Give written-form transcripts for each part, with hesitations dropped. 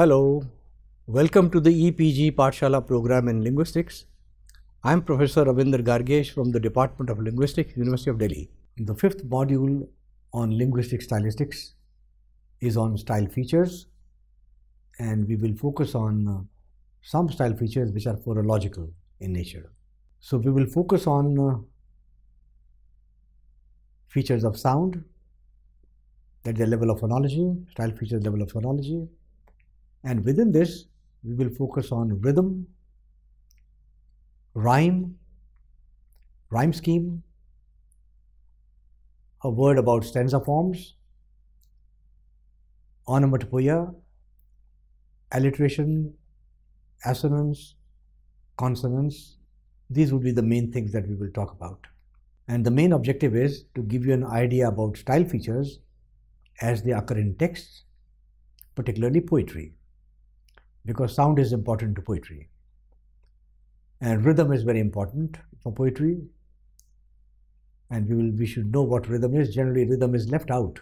Hello, welcome to the EPG Pathshala program in Linguistics. I am Professor Ravinder Gargesh from the Department of Linguistics, University of Delhi. The fifth module on linguistic stylistics is on style features, and we will focus on some style features which are phonological in nature. So we will focus on features of sound, that is the level of phonology, style features level of phonology. And within this, we will focus on rhythm, rhyme scheme, a word about stanza forms, onomatopoeia, alliteration, assonance, consonance. These would be the main things that we will talk about. And the main objective is to give you an idea about style features as they occur in texts, particularly poetry, because sound is important to poetry. And rhythm is very important for poetry. And we should know what rhythm is. Generally, rhythm is left out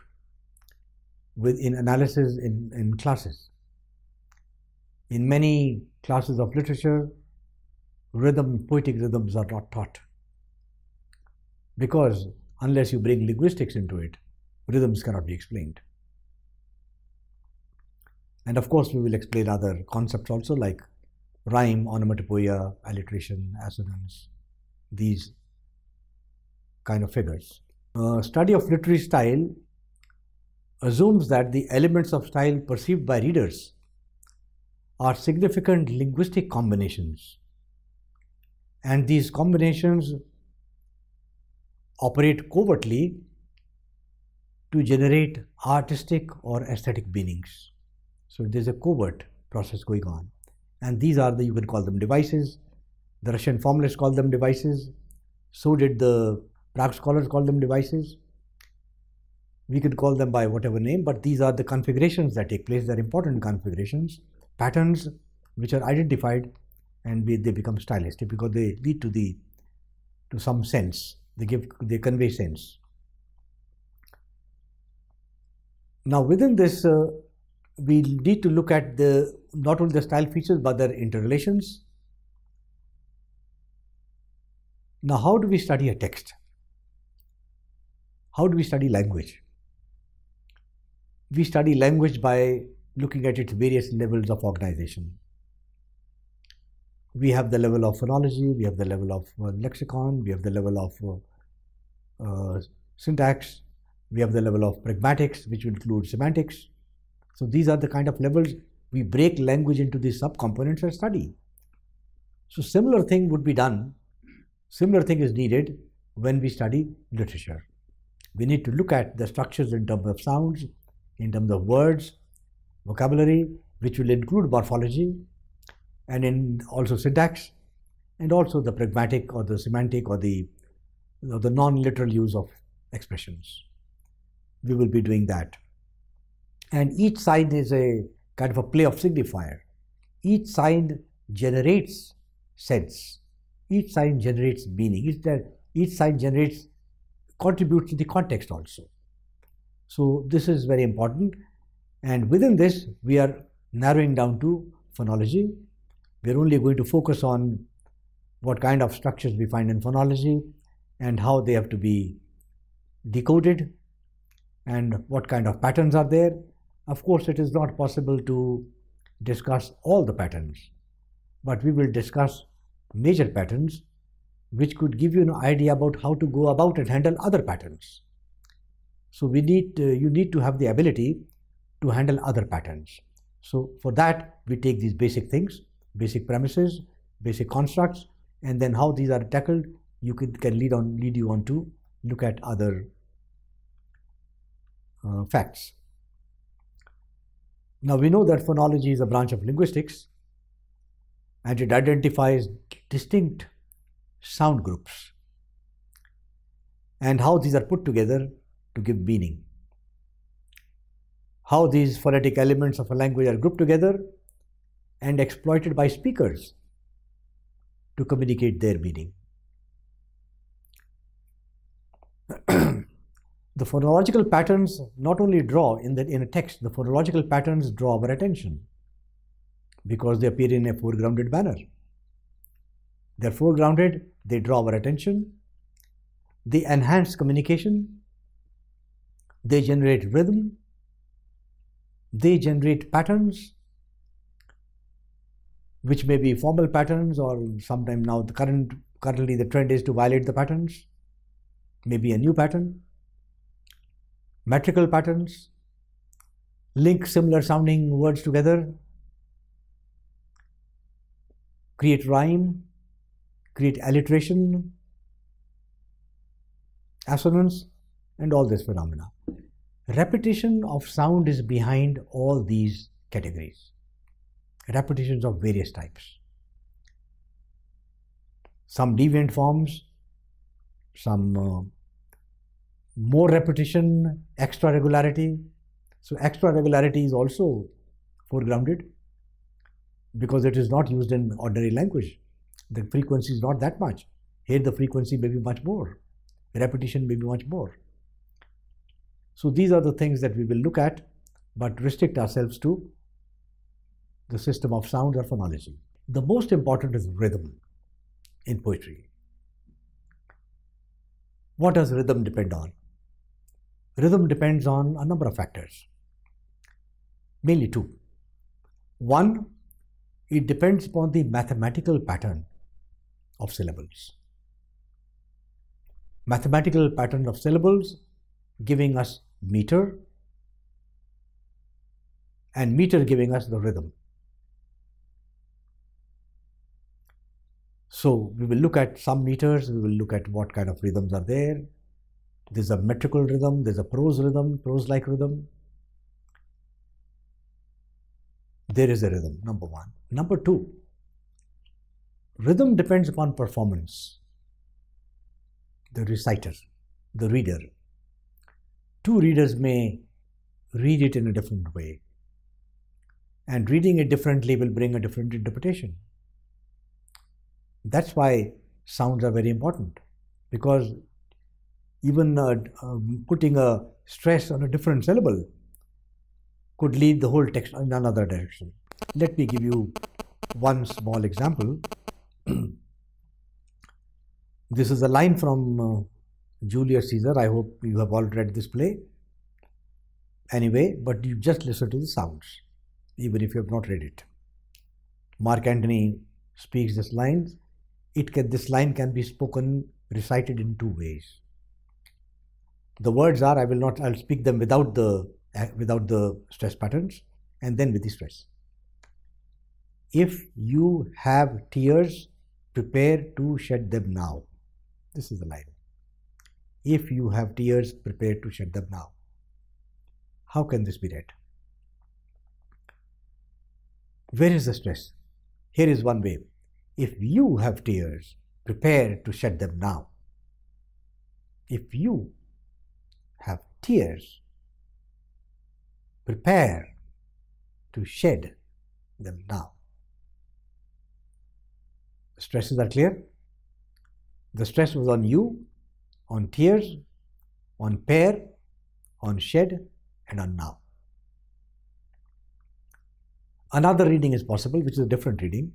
in analysis in classes. In many classes of literature, poetic rhythms are not taught. Because unless you bring linguistics into it, rhythms cannot be explained. And of course, we will explain other concepts also like rhyme, onomatopoeia, alliteration, assonance, these kind of figures. Study of literary style assumes that the elements of style perceived by readers are significant linguistic combinations. And these combinations operate covertly to generate artistic or aesthetic meanings. So there's a covert process going on. And these are you can call them devices. The Russian formalists call them devices. So did the Prague scholars call them devices. We could call them by whatever name, but these are the configurations that take place. They're important configurations, patterns which are identified, and they become stylistic because they lead to some sense. They convey sense. Now within this, we need to look at not only the style features but their interrelations. Now, how do we study a text? How do we study language? We study language by looking at its various levels of organization. We have the level of phonology, we have the level of lexicon, we have the level of syntax, we have the level of pragmatics, which will include semantics. So these are the kind of levels we break language into these subcomponents and study. So similar thing would be done, similar thing is needed when we study literature. We need to look at the structures in terms of sounds, in terms of words, vocabulary, which will include morphology, and in also syntax, and also the pragmatic or the semantic or the non-literal use of expressions. We will be doing that. And each sign is a kind of a play of signifier. Each sign generates sense. Each sign generates meaning. Each sign contributes to the context also. So this is very important. And within this, we are narrowing down to phonology. We are only going to focus on what kind of structures we find in phonology and how they have to be decoded and what kind of patterns are there. Of course, it is not possible to discuss all the patterns, but we will discuss major patterns which could give you an idea about how to go about and handle other patterns. So you need to have the ability to handle other patterns. So for that, we take these basic things, basic premises, basic constructs, and then how these are tackled, can lead you on to look at other facts. Now we know that phonology is a branch of linguistics and it identifies distinct sound groups and how these are put together to give meaning. How these phonetic elements of a language are grouped together and exploited by speakers to communicate their meaning. The phonological patterns not only draw in a text, the phonological patterns draw our attention. because they appear in a foregrounded manner. They're foregrounded, they draw our attention, they enhance communication, they generate rhythm, they generate patterns, which may be formal patterns, or sometime now currently the trend is to violate the patterns, maybe a new pattern. Metrical patterns link similar sounding words together, create rhyme, create alliteration, assonance, and all this phenomena. Repetition of sound is behind all these categories. Repetitions of various types. Some deviant forms, some more repetition, extra regularity. So extra regularity is also foregrounded because it is not used in ordinary language. The frequency is not that much. Here the frequency may be much more. Repetition may be much more. So these are the things that we will look at, but restrict ourselves to the system of sound or phonology. The most important is rhythm in poetry. What does rhythm depend on? Rhythm depends on a number of factors, mainly two. One, it depends upon the mathematical pattern of syllables. Mathematical pattern of syllables giving us meter, and meter giving us the rhythm. So we will look at some meters, we will look at what kind of rhythms are there. There's a metrical rhythm, there's a prose rhythm, prose-like rhythm. There is a rhythm, number one. Number two, rhythm depends upon performance. The reciter, the reader. Two readers may read it in a different way, and reading it differently will bring a different interpretation. That's why sounds are very important, because even putting a stress on a different syllable could lead the whole text in another direction. Let me give you one small example. This is a line from Julius Caesar. I hope you have all read this play. Anyway, but you just listen to the sounds, even if you have not read it. Mark Antony speaks this line. This line can be spoken, recited in two ways. The words are, I'll speak them without the stress patterns, and then with the stress. If you have tears, prepare to shed them now. This is the line. If you have tears, prepare to shed them now. How can this be read? Where is the stress? Here is one way. If you have tears, prepare to shed them now. If you have tears, prepare to shed them now. The stresses are clear. The stress was on you, on tears, on pair, on shed, and on now. Another reading is possible, which is a different reading.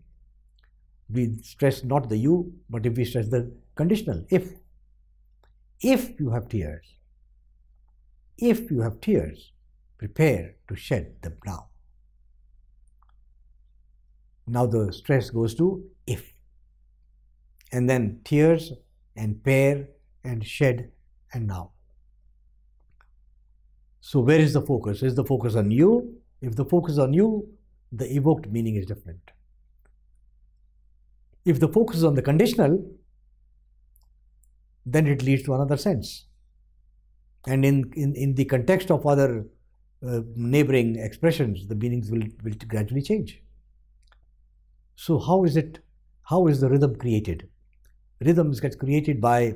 We stress not the you, but if we stress the conditional, if you have tears, prepare to shed them now. Now the stress goes to if, and then tears and pair and shed and now. So where is the focus? Is the focus on you? If the focus is on you, the evoked meaning is different. If the focus is on the conditional, then it leads to another sense. And in the context of other neighboring expressions, the meanings will gradually change. So how is the rhythm created? Rhythms gets created by,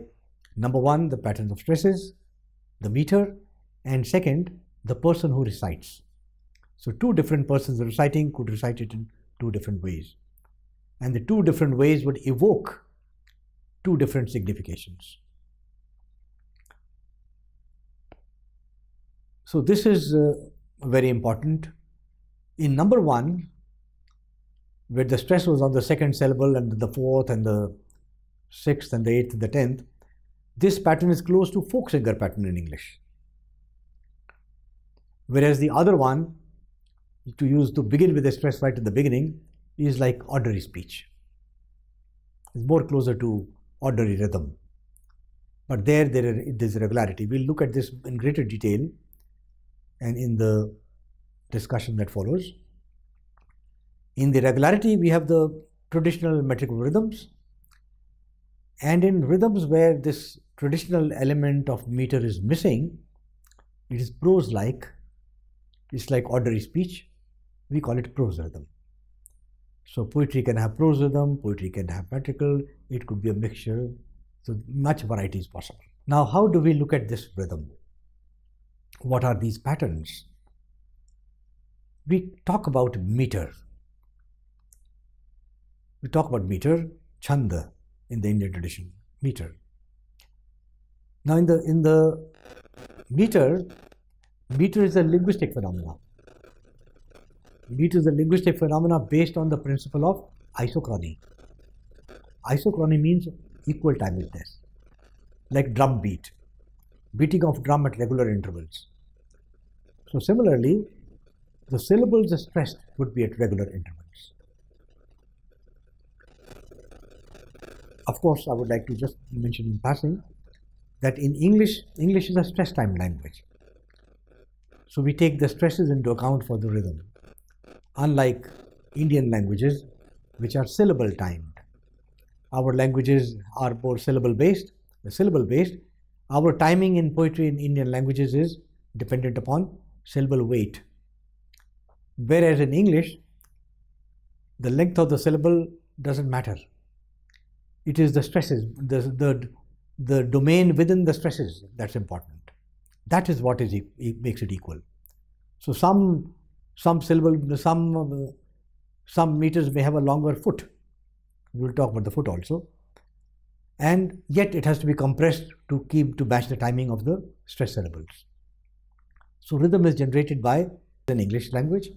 number one, the patterns of stresses, the meter, and second, the person who recites. So two different persons reciting could recite it in two different ways. And the two different ways would evoke two different significations. So this is very important. In number one, where the stress was on the second syllable and the fourth and the sixth and the eighth and the 10th, this pattern is close to folk singer pattern in English. Whereas the other one, to begin with the stress right at the beginning, is like ordinary speech. It's more closer to ordinary rhythm. But there's irregularity. We'll look at this in greater detail and in the discussion that follows. In the regularity, we have the traditional metrical rhythms. And in rhythms where this traditional element of meter is missing, it is prose-like. It's like ordinary speech. We call it prose rhythm. So poetry can have prose rhythm, poetry can have metrical, it could be a mixture. So much variety is possible. Now, how do we look at this rhythm? What are these patterns? We talk about meter. We talk about meter, chanda in the Indian tradition, meter. Now in the meter is a linguistic phenomenon. Meter is a linguistic phenomena based on the principle of isochrony. Isochrony means equal timeliness, like drum beat, beating of drum at regular intervals. So similarly, the syllables stressed would be at regular intervals. Of course, I would like to just mention in passing that in English is a stress time language. So we take the stresses into account for the rhythm. Unlike Indian languages, which are syllable timed. Our languages are more syllable based. Our timing in poetry in Indian languages is dependent upon syllable weight. Whereas in English, the length of the syllable doesn't matter. It is the stresses, the domain within the stresses that's important. That is what makes it equal. So some meters may have a longer foot. We'll talk about the foot also. And yet it has to be compressed to match the timing of the stress syllables. So rhythm is generated by an English language.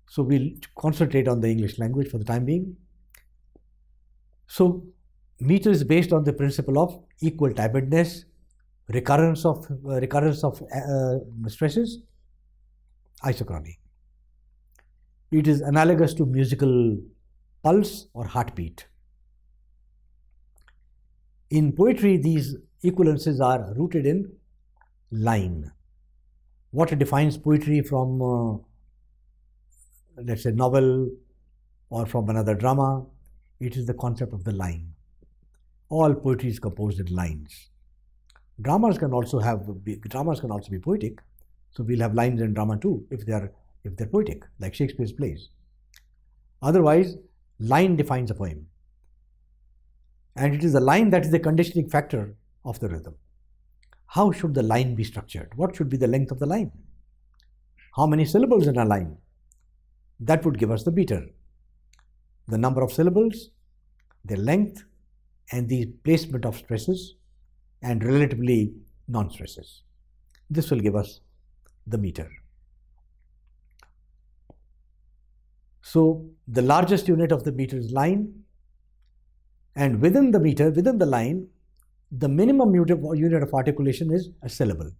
So we'll concentrate on the English language for the time being. So meter is based on the principle of equal timedness, recurrence of stresses, isochrony. It is analogous to musical pulse or heartbeat. In poetry, these equivalences are rooted in line. What defines poetry from, let's say, novel or from another drama? It is the concept of the line. All poetry is composed in lines. Dramas can also be poetic. So we'll have lines in drama too, if they're poetic, like Shakespeare's plays. Otherwise, line defines a poem. And it is the line that is the conditioning factor of the rhythm. How should the line be structured? What should be the length of the line? How many syllables in a line? That would give us the meter. The number of syllables, their length, and the placement of stresses and relatively non-stresses. This will give us the meter. So the largest unit of the meter is line, and within the meter, within the line, the minimum unit of articulation is a syllable.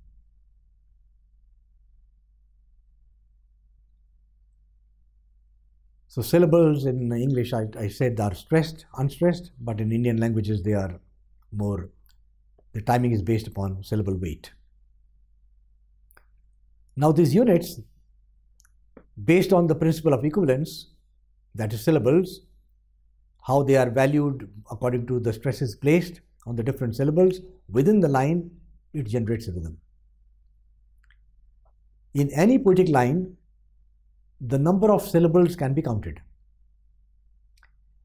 So syllables in English, I said, are stressed, unstressed, but in Indian languages they are more, the timing is based upon syllable weight. Now these units, based on the principle of equivalence, that is syllables, how they are valued according to the stresses placed on the different syllables within the line, it generates a rhythm. In any poetic line, the number of syllables can be counted,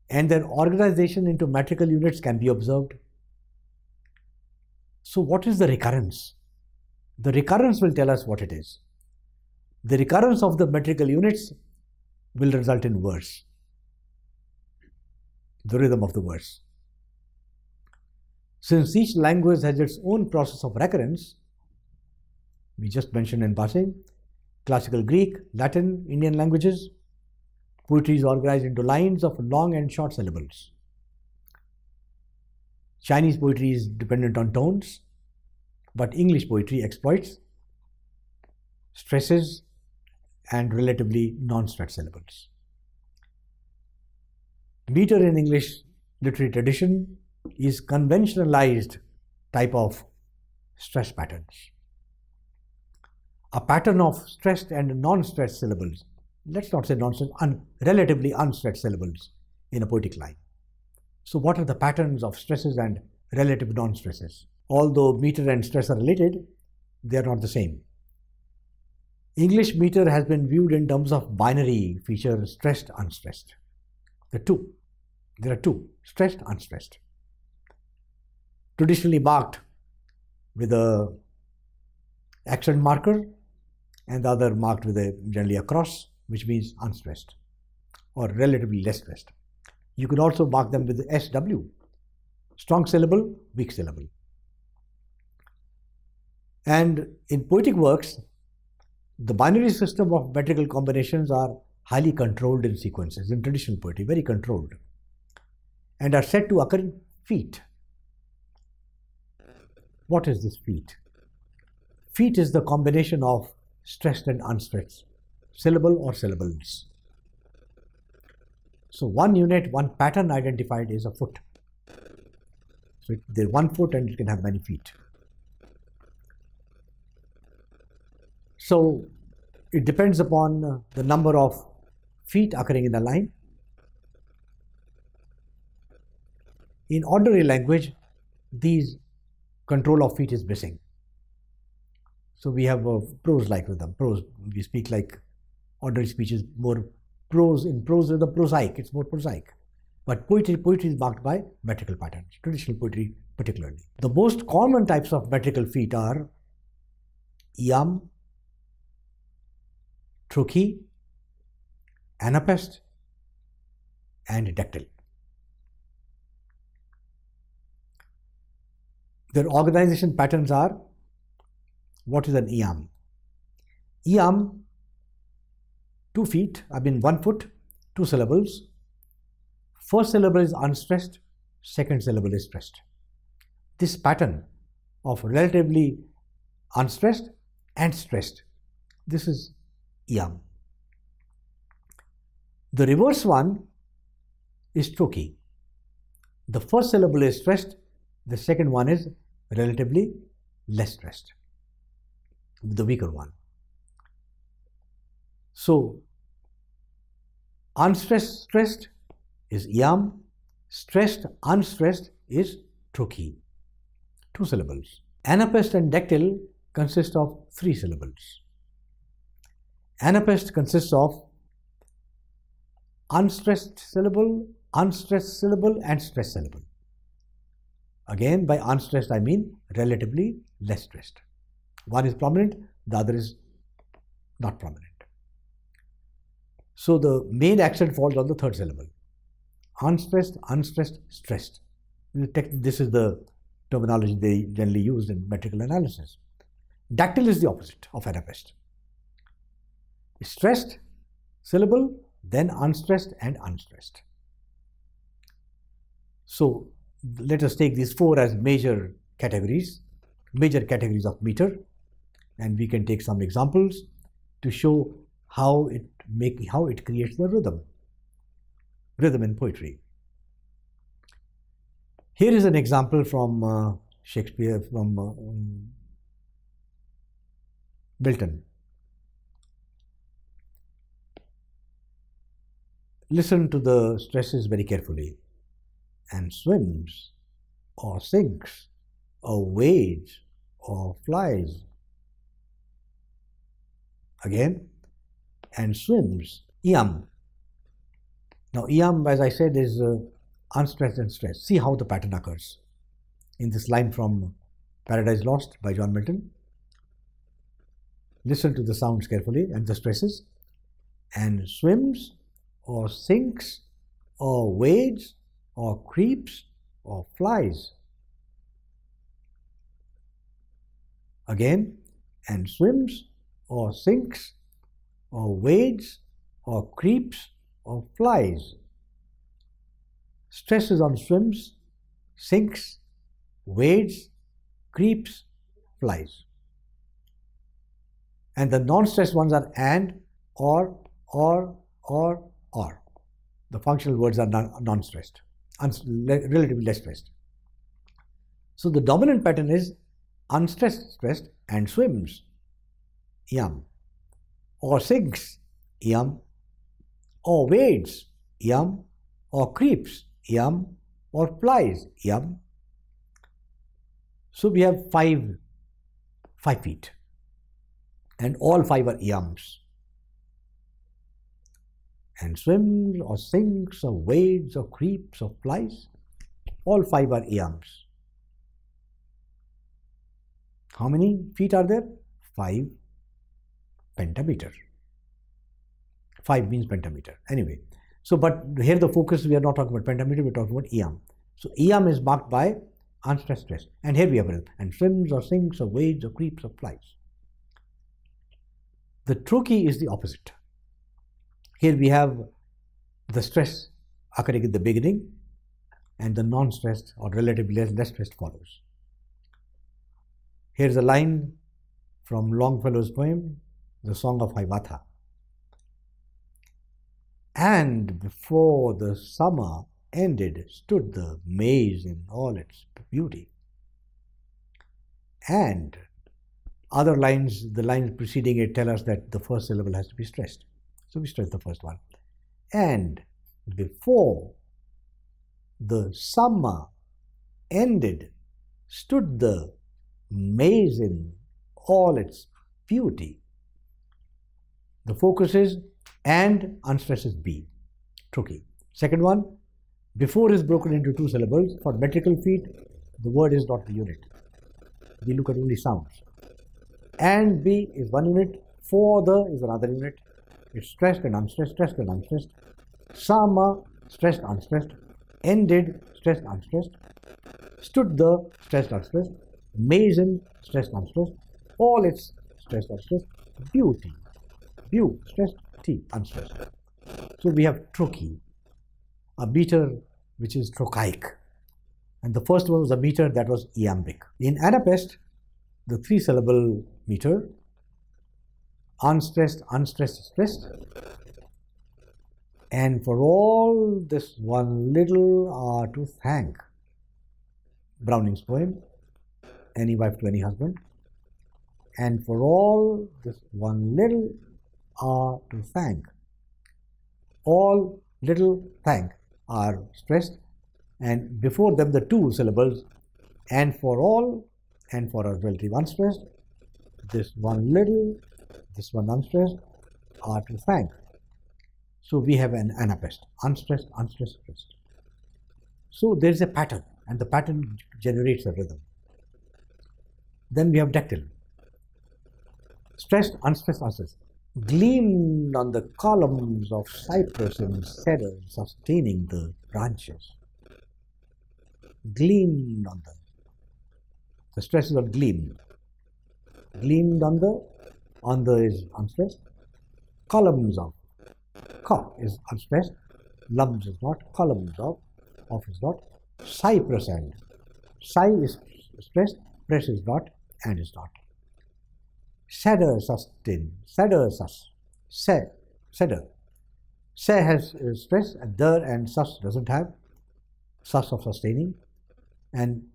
and their organization into metrical units can be observed. So what is the recurrence? The recurrence will tell us what it is. The recurrence of the metrical units will result in verse, the rhythm of the verse. Since each language has its own process of recurrence, we just mentioned in passing, classical Greek, Latin, Indian languages, Poetry is organized into lines of long and short syllables. Chinese poetry is dependent on tones, but English poetry exploits stresses and relatively non-stressed syllables. Meter in English literary tradition is conventionalized type of stress patterns. A pattern of stressed and non-stressed syllables, let's not say non-stressed, relatively unstressed syllables in a poetic line. So what are the patterns of stresses and relative non-stresses? Although meter and stress are related, they are not the same. English meter has been viewed in terms of binary feature, stressed, unstressed. There are two, stressed, unstressed. Traditionally marked with a accent marker and the other marked with generally a cross, which means unstressed or relatively less stressed. You can also mark them with the SW, strong syllable, weak syllable. And in poetic works, the binary system of metrical combinations are highly controlled in sequences, in traditional poetry, very controlled, and are said to occur in feet. What is this feet? Feet is the combination of stressed and unstressed syllable or syllables. So one unit, one pattern identified is a foot. So there's 1 foot and it can have many feet. So it depends upon the number of feet occurring in the line. In ordinary language, these control of feet is missing. So we have a prose-like rhythm. Prose, we speak like ordinary speech is more prose. In prose rhythm, prosaic, it's more prosaic. But poetry is marked by metrical patterns, traditional poetry particularly. The most common types of metrical feet are iam, trochee, anapest, and dactyl. Their organization patterns are, what is an iam? Iam, 2 feet, 1 foot, 2 syllables. First syllable is unstressed, second syllable is stressed. This pattern of relatively unstressed and stressed, this is iam. The reverse one is trochee. The first syllable is stressed, the second one is relatively less stressed, the weaker one. So unstressed, stressed is iam, stressed, unstressed is trochee, 2 syllables. Anapest and dactyl consist of 3 syllables. Anapest consists of unstressed syllable, and stressed syllable. Again, by unstressed I mean relatively less stressed. One is prominent, the other is not prominent. So the main accent falls on the third syllable. Unstressed, unstressed, stressed. This is the terminology they generally use in metrical analysis. Dactyl is the opposite of anapest. Stressed syllable, then unstressed and unstressed. So let us take these 4 as major categories of meter, and we can take some examples to show how it creates the rhythm in poetry. Here is an example from Shakespeare, from Milton. Listen to the stresses very carefully. And swims, or sinks, or wades, or flies. Again, and swims, iam. Now iam, as I said, is unstressed and stressed. See how the pattern occurs in this line from Paradise Lost by John Milton. Listen to the sounds carefully and the stresses. And swims, or sinks, or wades, or creeps, or flies. Again, and swims, or sinks, or wades, or creeps, of flies. Stress is on swims, sinks, wades, creeps, flies. And the non-stressed ones are and, or. The functional words are non-stressed, relatively less stressed. So the dominant pattern is unstressed, stressed, and swims, yum, or sinks, yum, or wades, yum, or creeps, yum, or flies, yum. So we have five feet, and all five are yums. And swims, or sinks, or wades, or creeps, or flies, all five are yums. How many feet are there? 5 pentameter. 5 means pentameter. Anyway, so but here the focus, we are not talking about pentameter, we are talking about yum. So yum is marked by unstressed, stress. And here we have rhythm. And swims, or sinks, or wades, or creeps, or flies. The trochee is the opposite. Here we have the stress occurring in the beginning, and the non-stressed or relatively less stressed follows. Here's a line from Longfellow's poem, The Song of Hiawatha. And before the summer ended stood the maize in all its beauty. And other lines, the lines preceding it, tell us that the first syllable has to be stressed. So we stress the first one. And before the summer ended stood the maize in all its beauty. The focus is and, unstressed is B, trochee. Second one, before is broken into 2 syllables. For metrical feet, the word is not the unit. We look at only sounds. And B is 1 unit, for the is another unit. It's stressed and unstressed, stressed and unstressed. Summer, stressed, unstressed. Ended, stressed, unstressed. Stood the, stressed, unstressed. Mason, stressed, unstressed. All its stressed, unstressed. Beauty, beau, stressed, T, unstressed. So we have trochee, a meter which is trochaic. And the first one was a meter that was iambic. In Anapest, the 3-syllable meter, unstressed, unstressed, stressed. And for all this one little are to thank. Browning's poem, Any Wife to Any Husband. And for all this one little are to thank. All little thank are stressed, and before them the 2 syllables, and for all, and for a relative unstressed, this one little, this one unstressed, are to thank. So we have an Anapest, unstressed, unstressed, stressed. So there is a pattern, and the pattern generates a rhythm. Then we have dactyl, stressed, unstressed, unstressed. Gleamed on the columns of cypress in cedar, sustaining the branches. Gleamed on the stress is on gleamed. Gleamed on the is unstressed. Columns of, co is unstressed, lums is not, columns of is not. Cypress and, cy is stressed, press is not, and is not. Cedar, sustain, cedar, sus, cedar. Se has stress, and der and sus doesn't have, sus of sustaining. And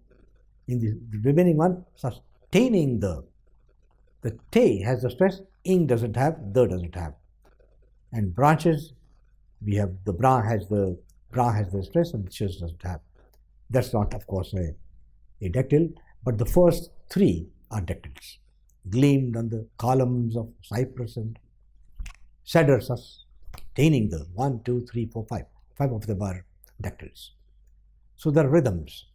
in the remaining one, sustaining the te has the stress, ing doesn't have, the doesn't have. And branches, we have the bra has the stress, and the chis doesn't have. That's not, of course, a dactyl, but the first 3 are dactyls. Gleamed on the columns of cypress and cedar, sustaining the 1, 2, 3, 4, 5. 5 of them are dactyls. So there are rhythms.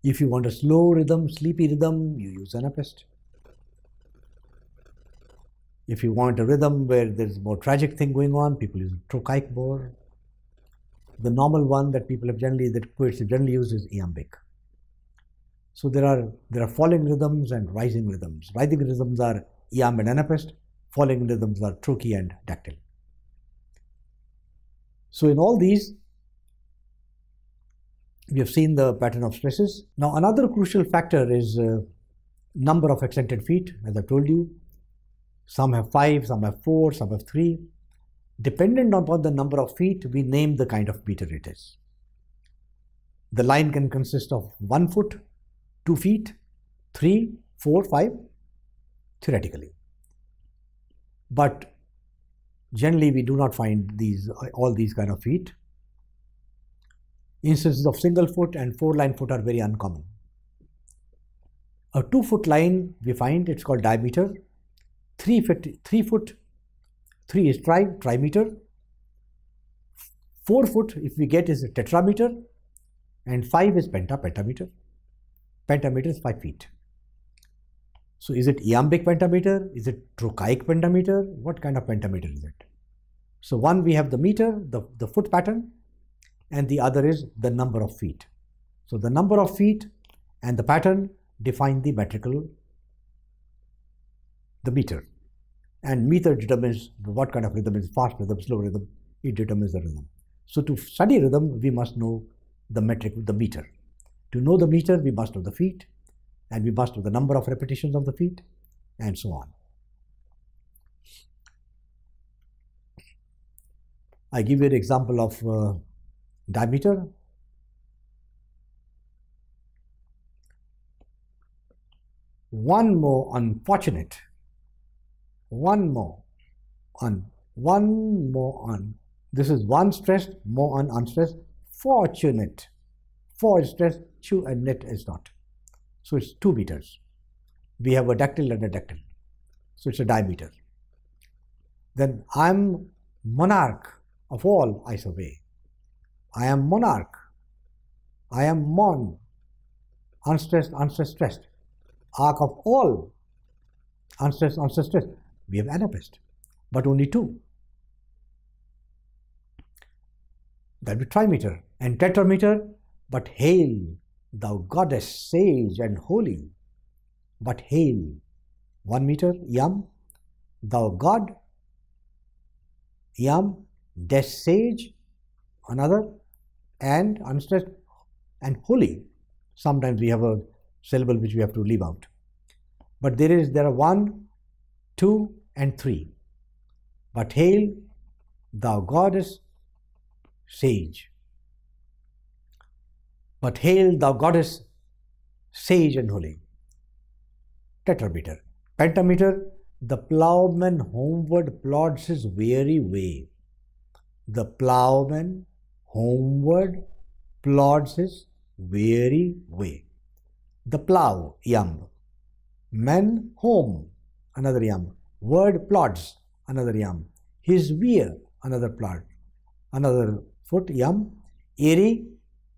If you want a slow rhythm, sleepy rhythm, you use Anapest. If you want a rhythm where there's more tragic thing going on, people use trochaic more. The normal one that poets have generally used is iambic. So there are falling rhythms and rising rhythms. Rising rhythms are iamb and Anapest. Falling rhythms are trochee and dactyl. So in all these, we have seen the pattern of stresses. Now another crucial factor is number of accented feet, as I told you. Some have 5, some have 4, some have 3. Dependent upon the number of feet, we name the kind of meter it is. The line can consist of 1 foot, 2 feet, 3, 4, 5, theoretically. But generally we do not find all these kind of feet. Instances of single foot and 4-line foot are very uncommon. A 2-foot line we find, it's called diameter. 3 foot, 3 is trimeter. 4 foot, if we get, is a tetrameter. And 5 is pentameter. Pentameter is 5 feet. So is it iambic pentameter? Is it trochaic pentameter? What kind of pentameter is it? So one, we have the meter, the foot pattern, and the other is the number of feet. So the number of feet and the pattern define the meter. And meter determines what kind of rhythm is fast rhythm, slow rhythm. It determines the rhythm. So to study rhythm, we must know the meter. To know the meter, we must know the feet, and we must know the number of repetitions of the feet, and so on. I give you an example of diameter. One more unfortunate. One more on. This is one stressed, more on unstressed. Fortunate. For is stressed, chu and net is not. So it's 2 meters. We have a dactyl and a dactyl. So it's a diameter. Then I'm monarch of all I survey. I am monarch. I am mon. Unstressed, stressed. Arc of all. Unstressed, stressed. We have anapest, but only 2. That will be trimeter. And tetrameter, but hail, thou goddess sage and holy. But hail, 1 meter, yam, thou god, yam, des sage, another, and unstressed, and holy. Sometimes we have a syllable which we have to leave out. But there are 1, 2, and 3. But hail, thou goddess sage. But hail, thou goddess sage and holy. Tetrameter. Pentameter, the ploughman homeward plods his weary way. The ploughman homeward plods his weary way. The plough, yam. Man, home, another yam. Word, plods, another yam. His weir, another plod. Another foot, yam. Airy,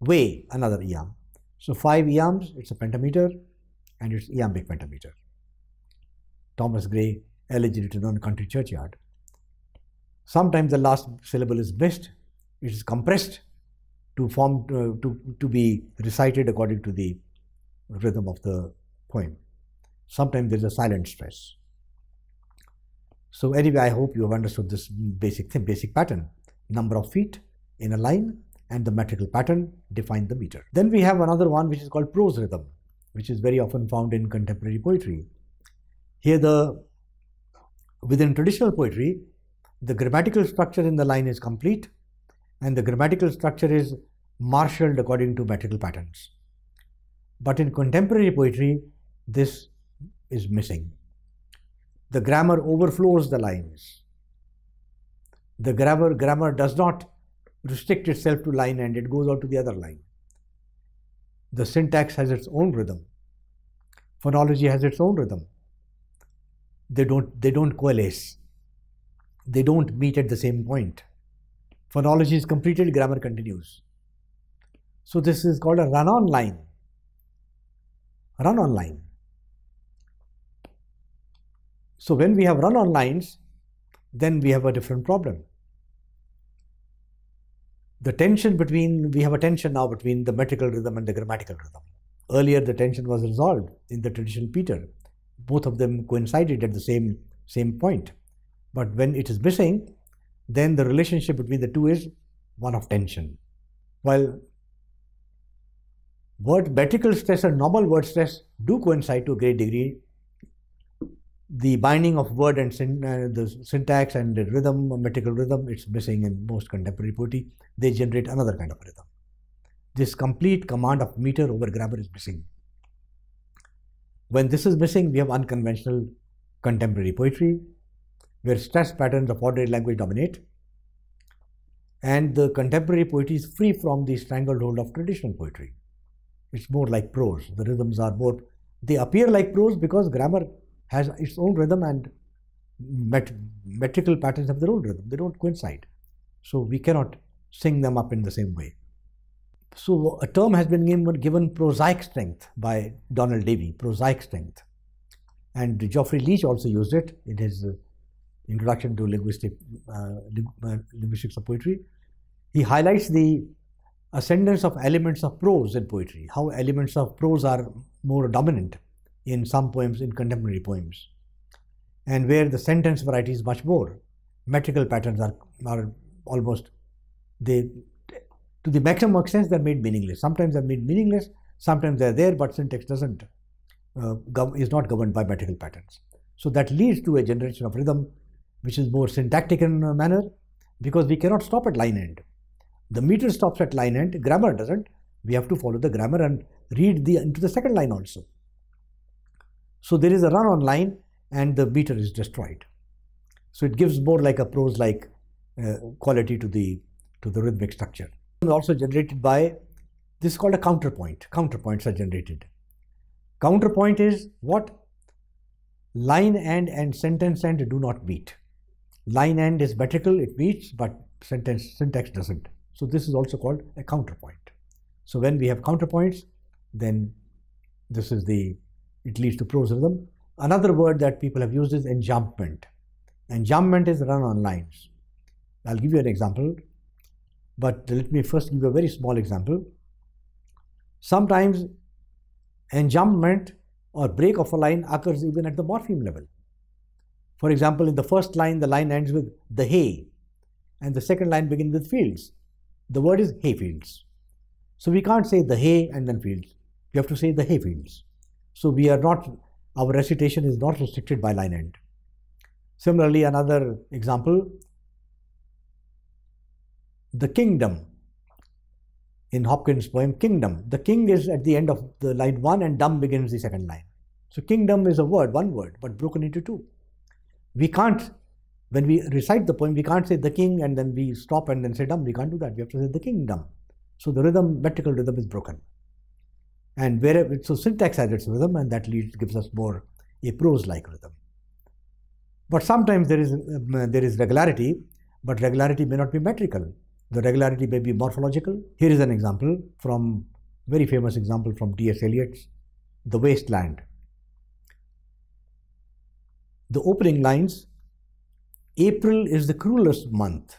way, another yam. So 5 yams, it's a pentameter, and it's iambic pentameter. Thomas Gray, Elegy Written on Country Churchyard. Sometimes the last syllable is missed. It is compressed to form to be recited according to the rhythm of the poem. Sometimes there is a silent stress. So anyway, I hope you have understood this basic pattern. Number of feet in a line and the metrical pattern define the meter. Then we have another one which is called prose rhythm, which is very often found in contemporary poetry. Here within traditional poetry, the grammatical structure in the line is complete, and the grammatical structure is marshaled according to metrical patterns. But in contemporary poetry, this is missing. The grammar overflows the lines. The grammar does not restrict itself to line and it goes out to the other line. The syntax has its own rhythm. Phonology has its own rhythm. They don't coalesce. They don't meet at the same point. Phonology is completed, grammar continues. So this is called a run-on line. Run-on line. So when we have run-on lines, then we have a different problem. We have a tension now between the metrical rhythm and the grammatical rhythm. Earlier the tension was resolved in the traditional Peter. Both of them coincided at the same point. But when it is missing, then the relationship between the two is one of tension. While metrical stress and normal word stress do coincide to a great degree, the binding of word and the syntax and the rhythm, metrical rhythm, it's missing in most contemporary poetry. They generate another kind of rhythm. This complete command of meter over grammar is missing. When this is missing, we have unconventional contemporary poetry, where stress patterns of ordinary language dominate, and the contemporary poetry is free from the stranglehold of traditional poetry. It's more like prose. The rhythms are more, they appear like prose because grammar has its own rhythm and metrical patterns have their own rhythm. They don't coincide. So we cannot sing them up in the same way. So a term has been given prosaic strength by Donald Davy, prosaic strength. And Geoffrey Leach also used it in his introduction to Linguistics of Poetry. He highlights the ascendance of elements of prose in poetry, how elements of prose are more dominant in some poems, in contemporary poems, and where the sentence variety is much more. Metrical patterns are almost, to the maximum extent, they're made meaningless. Sometimes they're made meaningless, sometimes they're there, but syntax is not governed by metrical patterns. So that leads to a generation of rhythm which is more syntactic in a manner, because we cannot stop at line end. The meter stops at line end, grammar doesn't. We have to follow the grammar and read into the second line also. So there is a run on line and the meter is destroyed. So it gives more like a prose-like quality to the rhythmic structure. Also generated by, this is called a counterpoint. Counterpoints are generated. Counterpoint is what? Line end and sentence end do not meet. Line end is metrical, it meets, but syntax doesn't. So this is also called a counterpoint. So when we have counterpoints, then it leads to prose rhythm. Another word that people have used is enjambment. Enjambment is run on lines. I'll give you an example, but let me first give you a very small example. Sometimes enjambment or break of a line occurs even at the morpheme level. For example, in the first line, the line ends with the hay, and the second line begins with fields. The word is hayfields. So we can't say the hay and then fields. We have to say the hayfields. So our recitation is not restricted by line end. Similarly, another example, the kingdom. In Hopkins' poem, Kingdom. The king is at the end of the line 1 and dum begins the second line. So kingdom is a word, one word, but broken into two. We can't, when we recite the poem, we can't say the king and then we stop and then say dum. We can't do that. We have to say the kingdom. So the rhythm, metrical rhythm is broken. And so syntax has its rhythm, and that gives us more a prose-like rhythm. But sometimes there is regularity, but regularity may not be metrical. The regularity may be morphological. Here is an example from, very famous example from T.S. Eliot's The Wasteland. The opening lines, April is the cruelest month,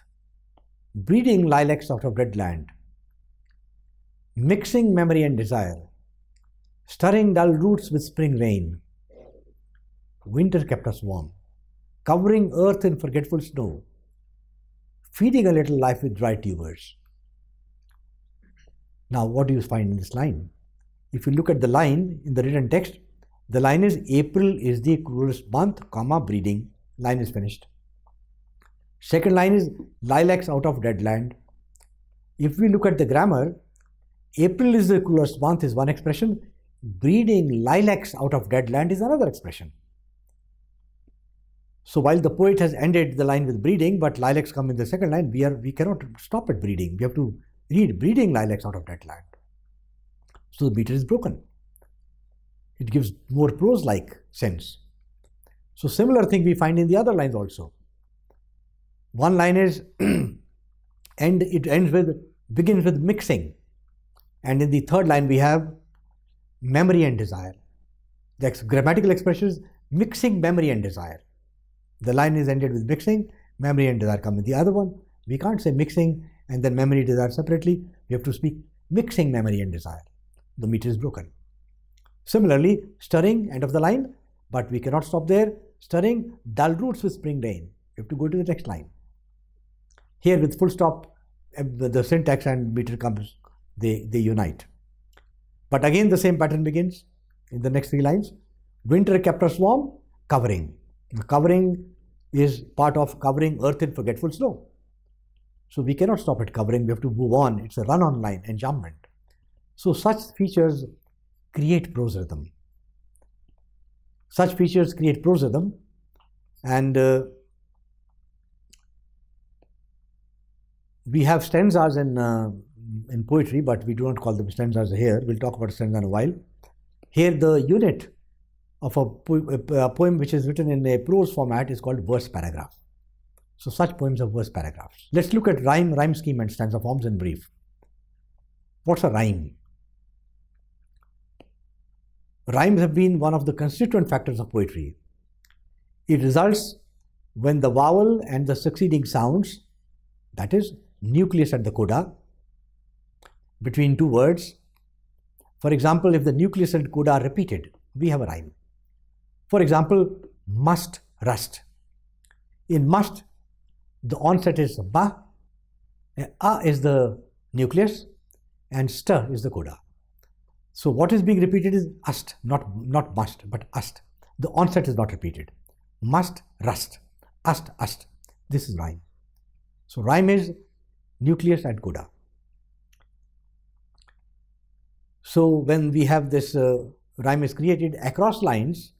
breeding lilacs out of red land, mixing memory and desire, stirring dull roots with spring rain. Winter kept us warm, covering earth in forgetful snow, feeding a little life with dry tubers. Now, what do you find in this line? If you look at the line in the written text, the line is April is the cruelest month, comma, breeding. Line is finished. Second line is lilacs out of dead land. If we look at the grammar, April is the cruelest month is one expression. Breeding lilacs out of dead land is another expression. So while the poet has ended the line with breeding, but lilacs come in the second line, we cannot stop at breeding. We have to read breeding lilacs out of dead land. So the meter is broken. It gives more prose-like sense. So similar thing we find in the other lines also. One line is, and it begins with mixing. And in the third line we have memory and desire. The grammatical expression is mixing memory and desire. The line is ended with mixing, memory and desire come in the other one. We can't say mixing and then memory desire separately. We have to speak mixing memory and desire. The meter is broken. Similarly, stirring, end of the line, but we cannot stop there. Stirring dull roots with spring rain. We have to go to the next line. Here with full stop, the syntax and meter comes, they unite. But again, the same pattern begins in the next 3 lines. Winter kept us warm, covering. The covering is part of covering earth in forgetful snow. So we cannot stop at covering, we have to move on. It's a run-on line, enjambment. So such features create prose rhythm. Such features create prose rhythm, and we have stanzas in poetry, but we do not call them stanzas here. We'll talk about stanza in a while. Here, the unit of a poem which is written in a prose format is called verse paragraph. So such poems are verse paragraphs. Let's look at rhyme scheme and stanza forms in brief. What's a rhyme? Rhymes have been one of the constituent factors of poetry. It results when the vowel and the succeeding sounds, that is, nucleus and the coda, between 2 words. For example, if the nucleus and coda are repeated, we have a rhyme. For example, must, rust. In must, the onset is ba, a is the nucleus, and st is the coda. So what is being repeated is ust, not must, but ust. The onset is not repeated. Must, rust, ust. This is rhyme. So rhyme is nucleus and coda. So when we have this rhyme is created across lines,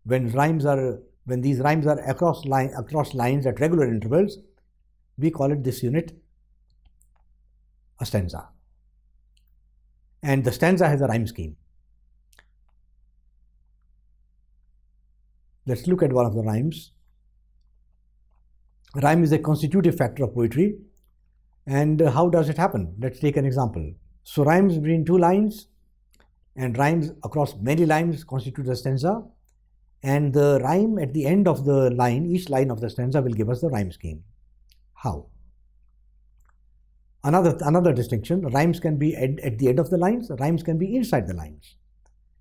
when these rhymes are across lines at regular intervals, we call it this unit a stanza. And the stanza has a rhyme scheme. Let's look at one of the rhymes. Rhyme is a constitutive factor of poetry. And how does it happen? Let's take an example. So rhymes between 2 lines and rhymes across many lines constitute a stanza. And the rhyme at the end of the line, each line of the stanza will give us the rhyme scheme. How? Another distinction, rhymes can be at the end of the lines, rhymes can be inside the lines.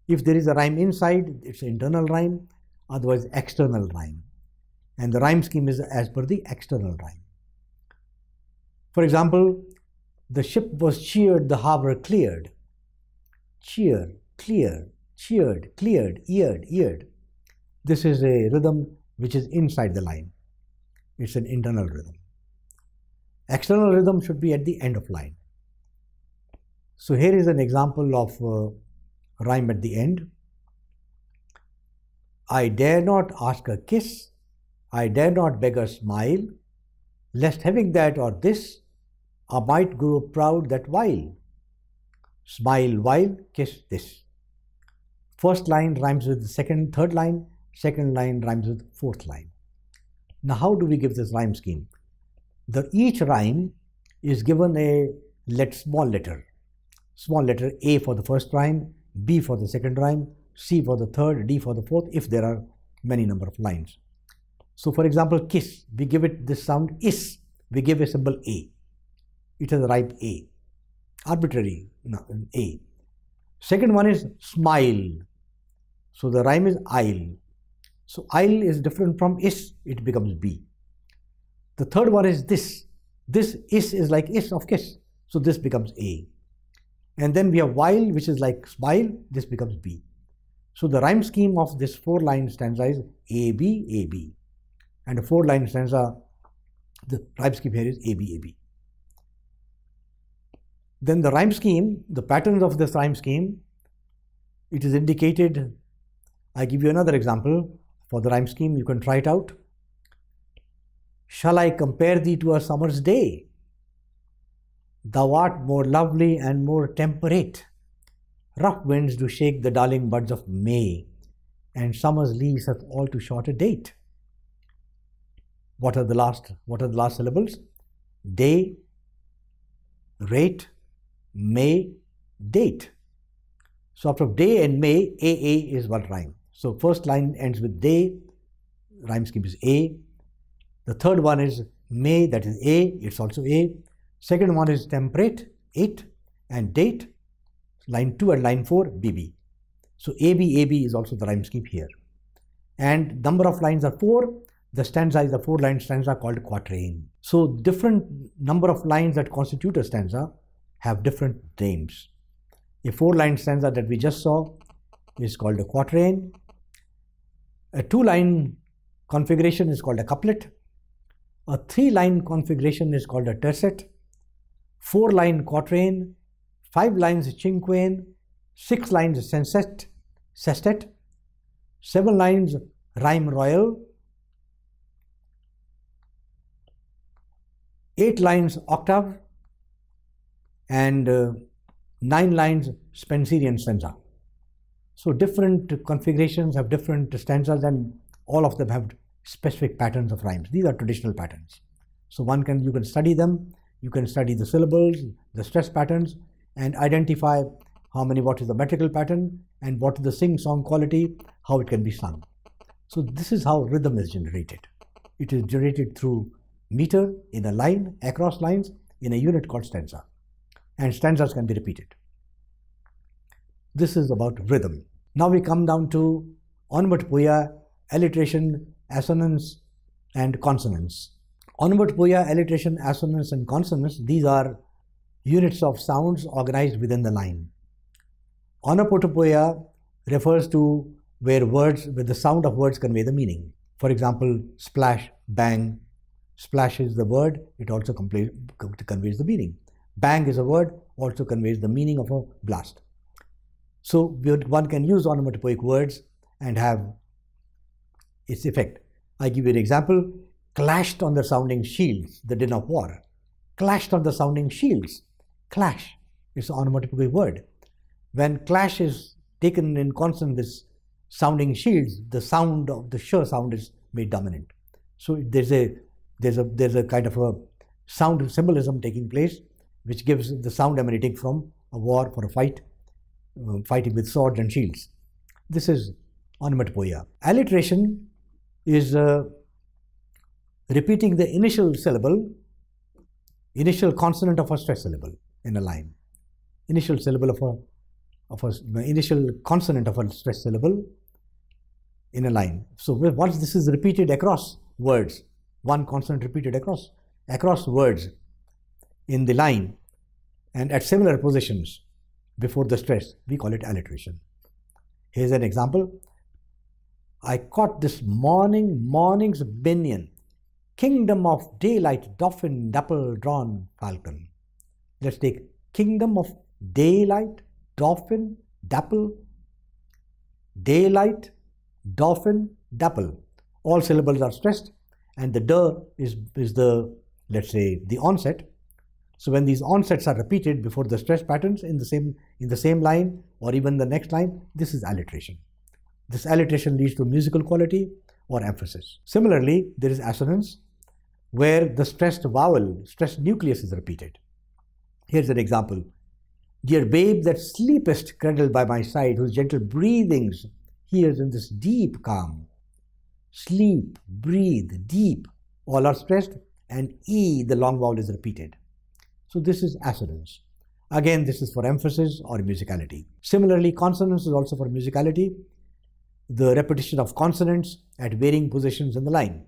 If there is a rhyme inside, it's an internal rhyme, otherwise external rhyme. And the rhyme scheme is as per the external rhyme. For example, the ship was cheered, the harbor cleared. Cheer, clear, cheered, cleared, eared. This is a rhythm which is inside the line. It's an internal rhythm. External rhythm should be at the end of line. So here is an example of rhyme at the end. I dare not ask a kiss, I dare not beg a smile, lest having that or this, I might grow proud that while. Smile while, kiss this. First line rhymes with the third line, second line rhymes with fourth line. Now how do we give this rhyme scheme? Each rhyme is given a small letter A for the first rhyme, B for the second rhyme, C for the third, D for the fourth, if there are many number of lines. So for example, kiss, we give it this sound is, we give a symbol A. It has a rhyme A, arbitrary A. Second one is smile. So the rhyme is I'll. So I'll is different from is, it becomes B. The third one is this. This is like is of kiss. So this becomes A. And then we have while, which is like smile. This becomes B. So the rhyme scheme of this 4-line stanza is A, B, A, B. And a 4-line stanza, the rhyme scheme here is A, B, A, B. Then the rhyme scheme, the patterns of this rhyme scheme, it is indicated. I give you another example for the rhyme scheme. You can try it out. Shall I compare thee to a summer's day? Thou art more lovely and more temperate. Rough winds do shake the darling buds of May, and summer's leaves have all too short a date. What are the last syllables? Day, rate, May, date. So after day and May, AA is one rhyme. So first line ends with day, rhyme scheme is A. The third one is May, that is A, it's also A. Second one is temperate, 8, and date, line 2 and line 4, BB. So AB is also the rhyme scheme here. And number of lines are 4. The stanza is a 4-line stanza called quatrain. So different number of lines that constitute a stanza have different names. A 4-line stanza that we just saw is called a quatrain. A 2-line configuration is called a couplet. A 3-line configuration is called a tercet. 4-line quatrain, 5 lines cinquain, 6 lines sestet, 7 lines rhyme royal, 8 lines octave, and 9 lines Spenserian stanza. So different configurations have different stanzas, and all of them have specific patterns of rhymes. These are traditional patterns. So you can study them. You can study the syllables, the stress patterns, and identify what is the metrical pattern and what is the sing-song quality, how it can be sung. So this is how rhythm is generated. It is generated through meter in a line, across lines, in a unit called stanza. And stanzas can be repeated. This is about rhythm. Now we come down to onomatopoeia, alliteration, assonance, and consonance. Onomatopoeia, alliteration, assonance, and consonance, these are units of sounds organized within the line. Onomatopoeia refers to where the sound of words convey the meaning. For example, splash, bang. Splash is the word, it also conveys the meaning. Bang is a word, also conveys the meaning of a blast. So one can use onomatopoeic words and have its effect. I give you an example. Clashed on the sounding shields, the din of war. Clashed on the sounding shields. Clash is an onomatopoeic word. When clash is taken in consonant with sounding shields, the sound of the sh sound is made dominant. So there's a kind of a sound symbolism taking place, which gives the sound emanating from a war, for a fight, fighting with swords and shields. This is onomatopoeia. Alliteration is repeating the initial syllable, initial consonant of a stress syllable in a line. Initial consonant of a stress syllable in a line. So once this is repeated across words, one consonant repeated across words in the line and at similar positions before the stress, we call it alliteration. Here's an example. I caught this morning's binion, kingdom of daylight, dauphin, dapple, drawn, falcon. Let's take kingdom of daylight, dauphin, dapple, daylight, dauphin, dapple. All syllables are stressed, and the d is the, let's say, the onset. So when these onsets are repeated before the stress patterns in the same line or even the next line, this is alliteration. This alliteration leads to musical quality or emphasis. Similarly, there is assonance, where the stressed vowel, stressed nucleus is repeated. Here's an example. Dear babe that sleepest cradled by my side, whose gentle breathings hears in this deep calm. Sleep, breathe, deep, all are stressed, and E, the long vowel, is repeated. So this is assonance. Again, this is for emphasis or musicality. Similarly, consonance is also for musicality. The repetition of consonants at varying positions in the line.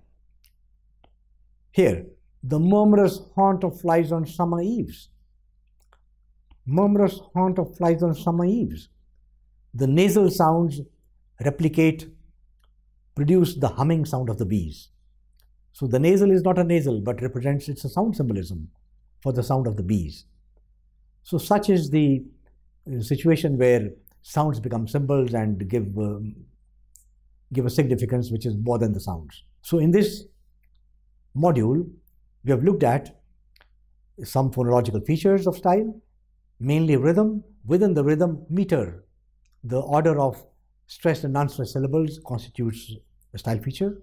Here, the murmurous haunt of flies on summer eves. Murmurous haunt of flies on summer eves. The nasal sounds produce the humming sound of the bees. So the nasal is not a nasal, but it's a sound symbolism for the sound of the bees. So such is the situation where sounds become symbols and give a significance which is more than the sounds. So in this module, we have looked at some phonological features of style, mainly rhythm. Within the rhythm, meter, the order of stressed and non-stressed syllables, constitutes a style feature.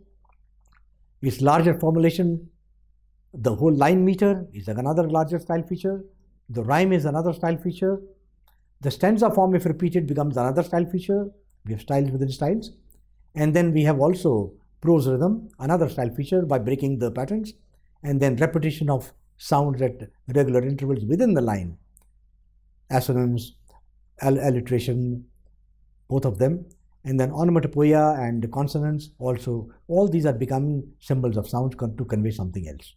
Its larger formulation, the whole line meter, is another larger style feature. The rhyme is another style feature. The stanza form, if repeated, becomes another style feature. We have styles within styles. And then we have also prose rhythm, another style feature by breaking the patterns, and then repetition of sounds at regular intervals within the line. Assonance, alliteration, both of them. And then onomatopoeia and consonants also, all these are becoming symbols of sounds to convey something else.